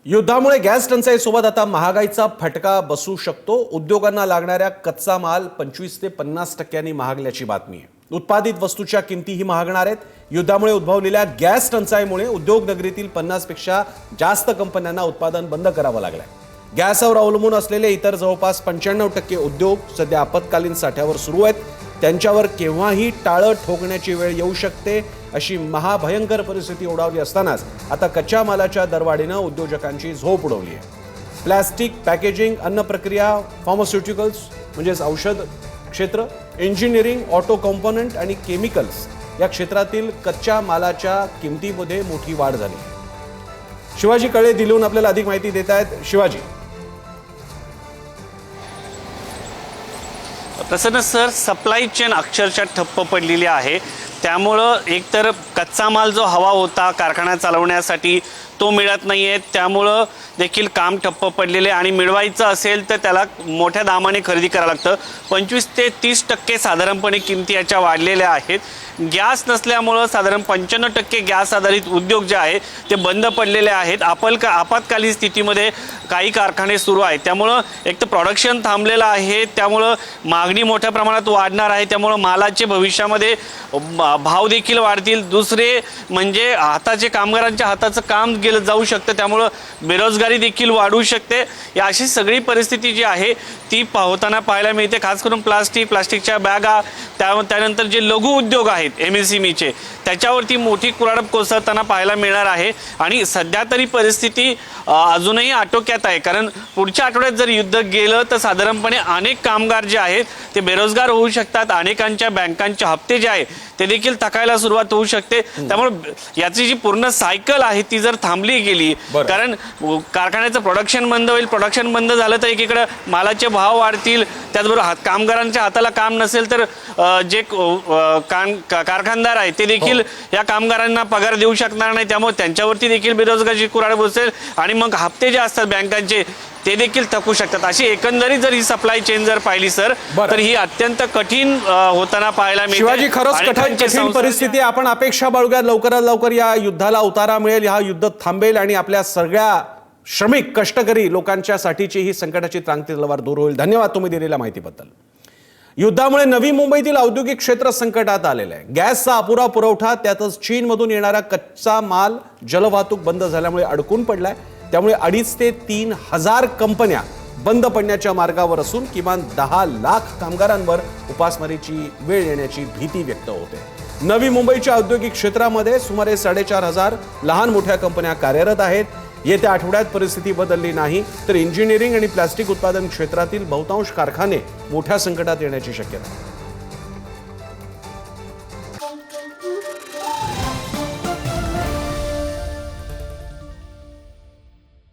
युद्धामुळे गॅस टंचाईसोबत आता महागाईचा फटका बसू शकतो। उद्योगांना लागणाऱ्या कच्चा माल 25 ते 50% महागल्याची बातमी आहे। उत्पादित वस्तूच्या किमतीही महागणार आहेत। युद्धामुळे उद्भवलेल्या गॅस टंचाईमुळे उद्योग नगरीतील 50 पेक्षा जास्त कंपन्यांना उत्पादन बंद करावं लागलंय। गॅसवर अवलंबून असलेले इतर जवळपास 95% उद्योग सध्या आपत्कालीन साठ्यावर सुरू आहेत। त्यांच्यावर केव्हाही टाळं ठोकण्याची वेळ येऊ शकते, अशी महाभयंकर परिस्थिती ओढावली असतानाच आता कच्च्या मालाच्या दरवाढीनं उद्योजकांची झोप उडवली आहे। प्लास्टिक, पॅकेजिंग, अन्न प्रक्रिया, फार्मास्युटिकल्स म्हणजेच औषध क्षेत्र, इंजिनिअरिंग, ऑटो कॉम्पोनंट आणि केमिकल्स या क्षेत्रातील कच्च्या मालाच्या किमतीमध्ये मोठी वाढ झाली। शिवाजी कळे दिल्लीहून आपल्याला अधिक माहिती देत आहेत। शिवाजी। प्रसन्न सर, सप्लाय चेन अक्षरशः ठप्प पडलेली आहे। त्यामुळं एकतर कच्चा माल जो हवा होता कारखाना चालवण्यासाठी तो मिळत नाहीये, त्यामुळं देखील काम ठप्प पडलेले आणि मिळवायचं असेल तर त्याला मोठ्या दामाने खरेदी करावं लागतं। 25 ते 30% साधारणपणे किमती याच्या वाढलेल्या आहेत। गॅस नसल्यामुळं साधारण 95% गॅस आधारित उद्योग जे आहे ते बंद पडलेले आहेत। आपत्कालीन स्थितीमध्ये काही कारखाने सुरू आहेत, त्यामुळं एक तर प्रोडक्शन थांबलेलं आहे, त्यामुळं मागणी मोठ्या प्रमाणात वाढणार आहे, त्यामुळं मालाचे भविष्यामध्ये भाव देखील वाढतील। दुसरे म्हणजे हाताचे कामगारांच्या हाताचं काम गेलं जाऊ शकतं, त्यामुळं बेरोजगारी देखील वाढू शकते। या अशी सगळी परिस्थिती जी आहे ती होताना पाहायला मिळते। खास करून प्लास्टिकच्या बॅगा, त्यानंतर जे लघु उद्योग आहेत MSMEचे त्याच्यावरती मोठी कुऱ्हाड कोसळताना पाहायला मिळणार आहे। आणि सध्या तरी परिस्थिती अजूनही आटोक्यात आहे, कारण पुढच्या आठवड्यात जर युद्ध गेलं तर साधारणपणे अनेक कामगार जे आहेत ते बेरोजगार होऊ शकतात। अनेकांच्या बँकांचे हप्ते जे आहे ते देखील थकायला सुरुवात होऊ शकते। त्यामुळे याची जी पूर्ण सायकल आहे ती जर थांबली गेली, कारण कारखान्याचं प्रोडक्शन बंद होईल, प्रोडक्शन बंद झालं तर एकीकडे मालाचे भाव वाढतील, त्याचबरोबर कामगारांच्या हाताला काम नसेल तर जे कारखानदार आहे ते देखील या कामगारांना पगार देऊ शकणार नाही, त्यामुळे त्यांच्यावरती देखील बेरोजगारीची कुऱ्हाड बसेल आणि मग हप्ते जे असतात बँकांचे ते देखील थकू शकतात। अशी एकंदरीत जर ही सप्लाय चेन जर पाहिली सर तर ही अत्यंत कठीण होताना पाहायला मिळते। शिवाजी, खरंच कठीण परिस्थिती। आपण अपेक्षा बाळगूया लवकरात लवकर या युद्धाला उतारा मिळेल, हा युद्ध थांबेल आणि आपल्या सगळ्या श्रमिक कष्टकरी लोकांच्या साठीची ही संकटाची क्रांती तलवार दूर होईल। धन्यवाद तुम्ही दिलेल्या माहितीबद्दल। युद्धामुळे नवी मुंबईतील औद्योगिक क्षेत्र संकटात आलेलं आहे। गॅसचा अपुरा पुरवठा, त्यातच चीनमधून येणारा कच्चा माल जलवाहतूक बंद झाल्यामुळे अडकून पडलाय। त्यामुळे 2,500 ते 3,000 कंपन्या बंद पडण्याच्या मार्गावर असून किमान 10 लाख कामगारांवर उपासमारीची वेळ येण्याची भीती व्यक्त होते। नवी मुंबईच्या औद्योगिक क्षेत्रामध्ये सुमारे 4,500 लहान मोठ्या कंपन्या कार्यरत आहेत। येत्या आठवड्यात परिस्थिती बदलली नाही तर इंजिनिअरिंग आणि प्लास्टिक उत्पादन क्षेत्रातील बहुतांश कारखाने मोठ्या संकटात येण्याची शक्यता आहे।